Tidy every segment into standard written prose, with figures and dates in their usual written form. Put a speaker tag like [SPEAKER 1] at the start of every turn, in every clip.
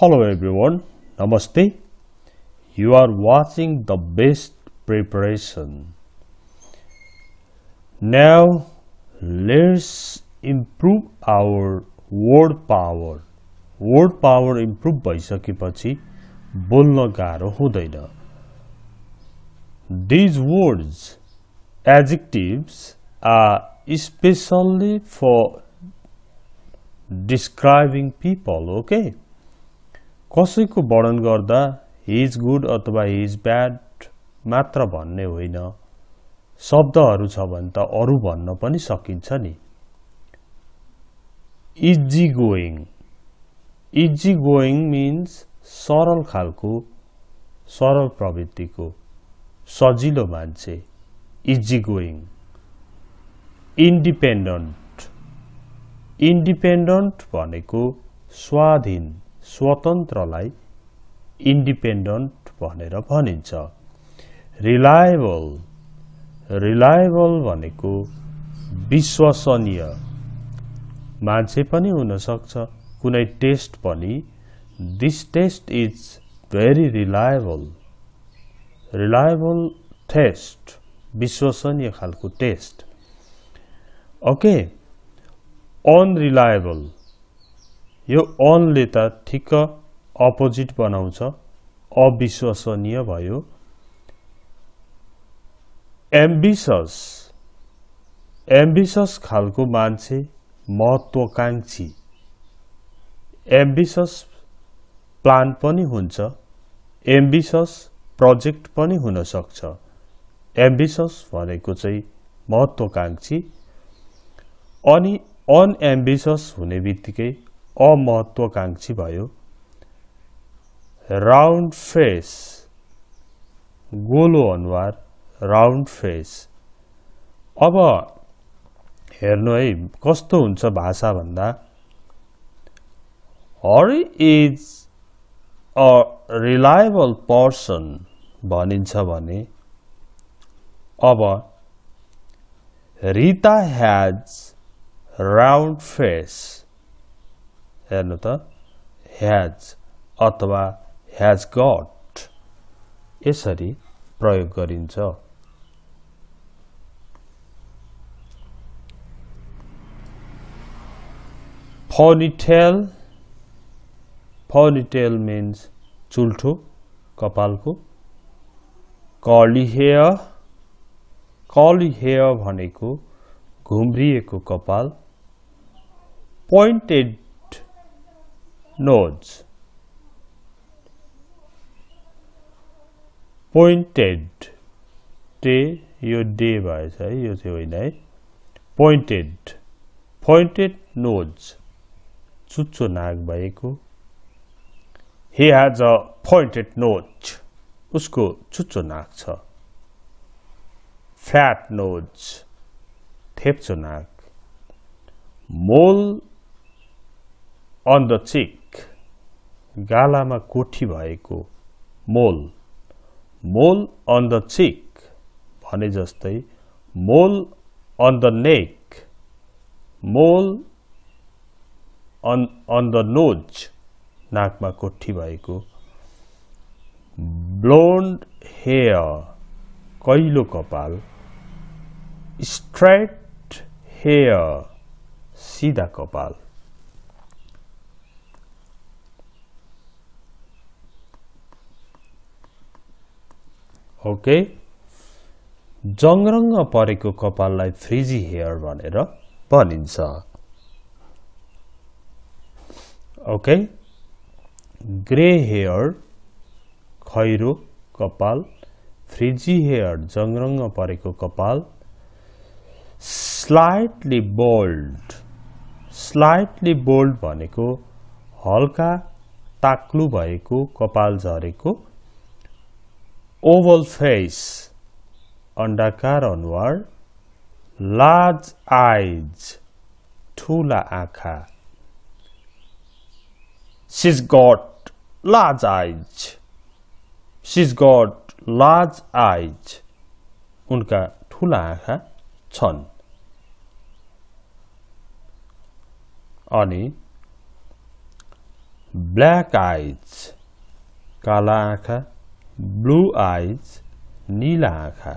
[SPEAKER 1] Hello everyone, Namaste. You are watching the best preparation. Now let's improve our word power. Word power improve भइसकेपछि बोल्न गाह्रो हुँदैन. These words, adjectives, are especially for describing people, okay? कसैको वर्णन गर्दा he is good अथवा he is bad मात्र भन्ने होइन. शब्दहरू छ भने त अरु भन्न पनि सकिन्छ नि. Easy going. Easy going means सरल खालको, सरल प्रवृत्तिको, सजिलो मान्छे. Easy going. Independent. Independent भनेको स्वाधीन, स्वतन्त्रलाई independent भनेर भनिन्छ. Reliable. Reliable भनेको विश्वसनीय. मान्छे पनि हुन सक्छ, कुनै टेस्ट पनि. This test is very reliable. Reliable test. विश्वसनीय खालको टेस्ट. Okay. Unreliable. यो on ले त ठिक्क अपोजिट बनाउँछ, अविश्वसनीय भयो. Ambitious. Ambitious खालको मान्छे महत्त्वकांक्षी. Ambitious प्लान पनि हुन्छ, ambitious प्रोजेक्ट पनि हुन सक्छ. Ambitious भनेको चाहिँ महत्त्वकांक्षी. अनि unambitious हुने बित्तिकै अमहत्त्वकांक्षी भयो. Round face. गोलो अनुहार, round face. अब हेर्नु है कस्तो हुन्छ भाषा भन्दा. Hari is a reliable person भनिन्छ भने अब Rita has round face. हेर्नु त has अथवा has got यसरी प्रयोग गरिन्छ. Ponytail. Ponytail means चुल्ठो कपालको. Curly hair. Curly hair भनेको घुम्रिएको कपाल. Pointed nose. Pointed. Te यो डे भएछ है, यो चाहिँ होइन है. Pointed. Pointed nose. चुच्चो नाक भएको. He has a pointed nose. उसको चुच्चो नाक छ. Fat nose. थेप्चो नाक. Mole on the cheek. गालामा कोठी भएको. Mole. Mole on the cheek भने जस्तै mole on the neck. Mole on the nose. नाकमा कोठी भएको. Blonde hair. कैलो कपाल. Straight hair. सीधा कपाल. ओके. जंगरंग परेको कपाललाई फ्रिजी हेयर भनेर भनिन्छ. ओके. ग्रे हेयर खैरो कपाल. फ्रिजी हेयर जंगरंग परेको कपाल. Slightly bold. स्लाइटली बोल्ड भनेको हल्का ताक्लु भएको कपाल झरेको. ओभल फेस अंडाकार अनुहार. लार्ज आइज ठूला आँखा. She's got large eyes. She's got large eyes. उनका ठूला आँखा छन्. अनि ब्ल्याक आइज काला आँखा, ब्लू आइज नीला आँखा,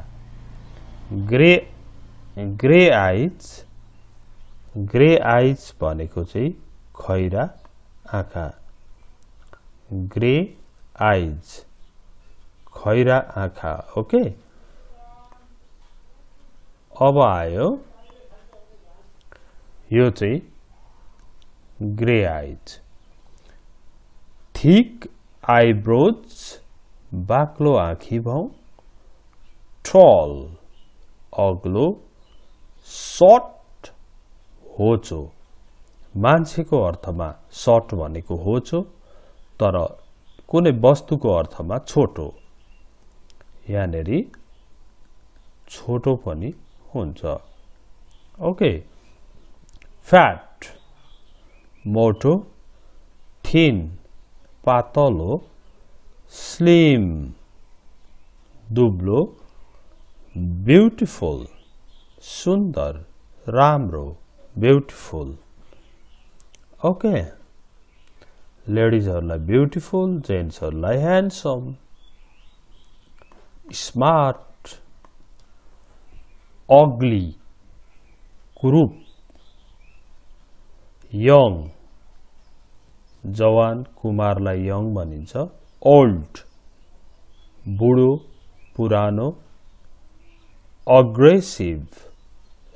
[SPEAKER 1] ग्रे आइज भनेको चाहिँ खैरा आँखा, ग्रे आइज खैरा आँखा। ओके, अब आयो यो चाहिँ ग्रे आइज, थिक आइब्रोज बाक्लो आँखी भाउ, टल अग्लो, सर्ट होचो। मान्छेको अर्थमा सर्ट भनेको होचो, तर कुनै वस्तुको अर्थमा छोटो, यानेरी छोटो पनि हुन्छ। ओके, फ्याट मोटो, थिन पातलो, स्लिम दुब्लो, ब्युटिफुल सुन्दर राम्रो, ब्युटिफुल। ओके, लेडिजहरुलाई ब्युटिफुल, जेन्ट्सहरुलाई ह्यान्डसम, स्मार्ट, अग्ली कुरूप, यङ जवान कुमारलाई यङ भनिन्छ, ओल्ड बुढो पुरानो, अग्रेसिभ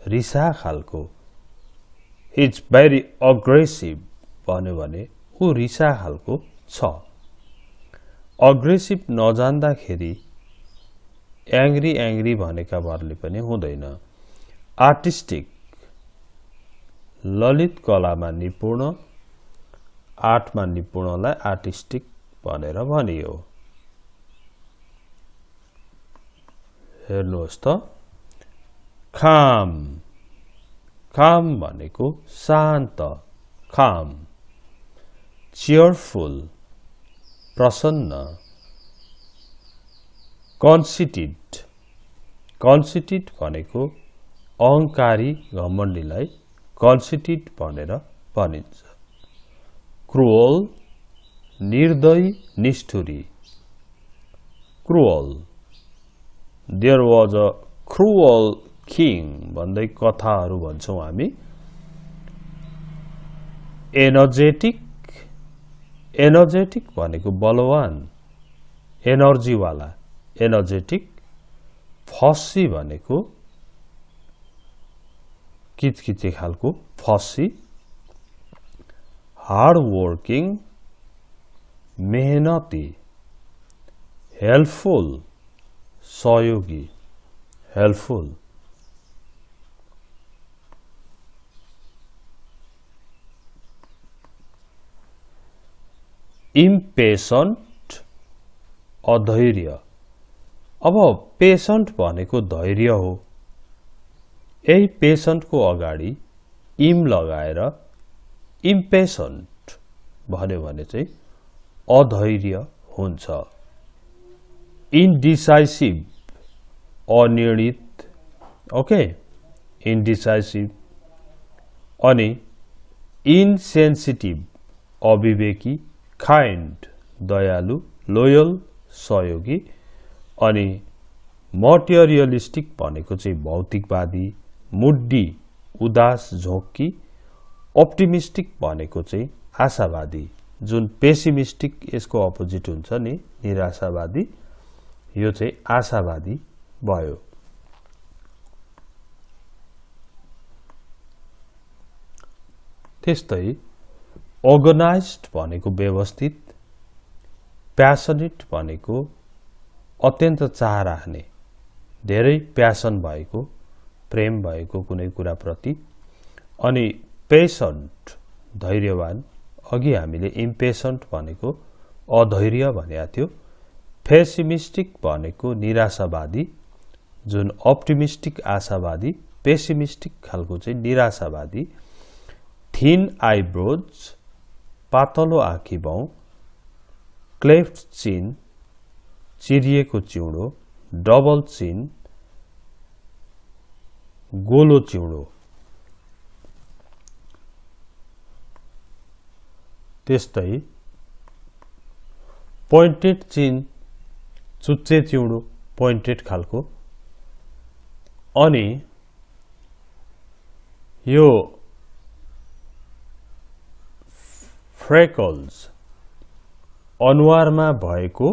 [SPEAKER 1] रिसा खालको, इट्स भेरी अग्रेसिभ भन्यो भने ऊ रिसा खालको छ। अग्रेसिभ नजान्दाखेरि एङ्ग्री भनेका भरले पनि हुँदैन। आर्टिस्टिक ललित कलामा निपुण, आर्टमा निपुणलाई आर्टिस्टिक भनेर भनियो। हेर्नुहोस् त, काम भनेको शान्त, काम, cheerful प्रसन्न, conceited भनेको अहंकारी घमण्डीलाई conceited भनेर भनिन्छ। क्रुअल निर्दयी निष्ठुरी, cruel there was a cruel king भन्दै कथाहरू भन्छौं हामी। एनर्जेटिक भनेको बलवान, एनर्जी वाला, एनर्जेटिक। फस्सी भनेको किचकिचे खालको, फस्सी। हार्ड वर्किङ मेहनती, हेल्पफुल सहयोगी, हेल्पफुल। इम्पेशन्ट अधैर्य। अब पेशन्ट भनेको धैर्य हो। यही पेशन्टको अगाडि इम लगाएर इम्पेशन्ट भन्यो भने चाहिँ अधैर्य हुन्छ। इन्डिसाइसिभ अनिर्णित, ओके, इन्डिसाइसिभ। अनि इनसेन्सिटिभ अविवेकी, काइन्ड दयालु, लोयल सहयोगी। अनि मटेरियलिस्टिक भनेको चाहिँ भौतिकवादी, मुड्डी उदास झोक्की। अप्टिमिस्टिक भनेको चाहिँ आशावादी, जुन पेसिमिस्टिक यसको अपोजिट हुन्छ नि, निराशावादी। यो चाहिँ आशावादी भयो। त्यस्तै अर्गनाइज्ड भनेको व्यवस्थित, प्यासनेट भनेको अत्यन्त चाह राख्ने, धेरै प्यासन भएको, प्रेम भएको कुनै कुराप्रति। अनि पेशेन्ट धैर्यवान, अघि हामीले इम्पेशेन्ट भनेको अधैर्य भनेको थियो। पेसिमिस्टिक भनेको निराशावादी, जुन अप्टिमिस्टिक आशावादी, पेसिमिस्टिक खालको चाहिँ निराशावादी। थिन आइब्रोज पातलो आँखी भाउ, क्लेफ्ट चिन चिरिएको चिउँडो, डबल चिन गोलो चिउँडो। त्यस्तै पोइन्टेड चिन चुच्चे चिउडो पोइन्टेड खालको अनि यो फ्रेकल्स अनुहारमा भएको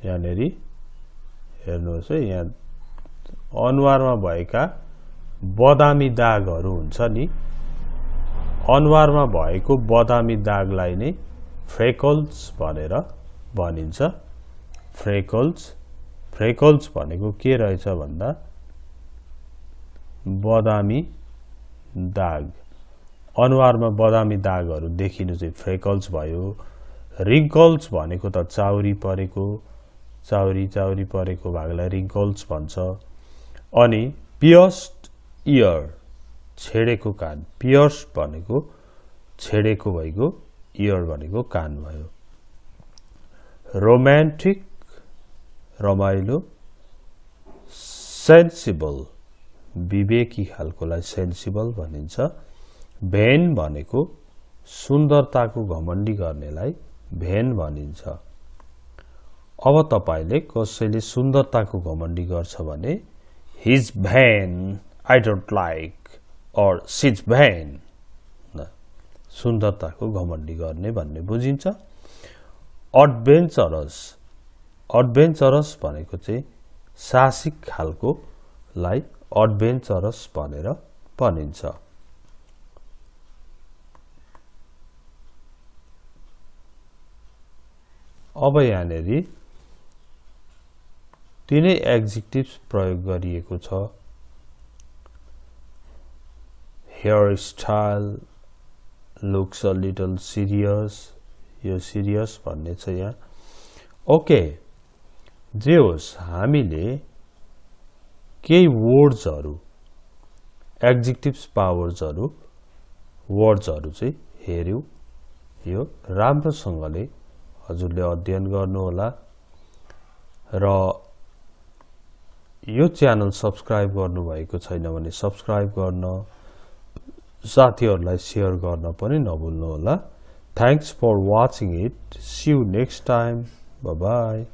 [SPEAKER 1] यहाँनेरि हेर्नुहोस् है यहाँ अनुहारमा भएका बदामी दागहरू हुन्छ नि अनुहारमा भएको बदामी दागलाई नै फ्रेकल्स भनेर भनिन्छ फ्रेकल्स भनेको के रहेछ भन्दा बदामी दाग अनुहारमा बदामी दागहरू देखिनु चाहिँ फ्रेकल्स भयो रिङ्कल्स भनेको त चाउरी परेको भागलाई रिङ्कल्स भन्छ अनि पियर्स्ड इयर छेडेको कान पियर्स भनेको छेडेको भएको इयर भनेको कान भयो रोमान्टिक रमाइलो सेन्सिबल विवेकी खालकोलाई सेन्सिबल भनिन्छ भेन भनेको सुन्दरताको घमण्डी गर्नेलाई भेन भनिन्छ अब तपाईले कसैले सुन्दरताको घमण्डी गर्छ भने हिज भेन आई डोन्ट लाइक और सिज भेन सुन्दरताको घमण्डी गर्ने भन्ने बुझिन्छ एडभेन्चरस भनेको चाहिँ साहसिक खालकोलाई एडभेन्चरस भनेर भनिन्छ अब यहाँनेरि तिनै एडजेक्टिभ्स प्रयोग गरिएको छ hair style looks a little serious यो सिरियस भन्ने छ यहाँ ओके जे होस् हामीले केही वर्ड्सहरु एडजेक्टिभ्स पावर्सहरु वर्ड्सहरु चाहिँ हेर्यौ यो राम्रोसँगले हजुरले अध्ययन गर्नु होला र यो च्यानल सब्स्क्राइब गर्नु भएको छैन भने सब्स्क्राइब गर्न साथीहरुलाई शेयर गर्न पनि नभुल्नु होला thanks for watching it see you next time bye bye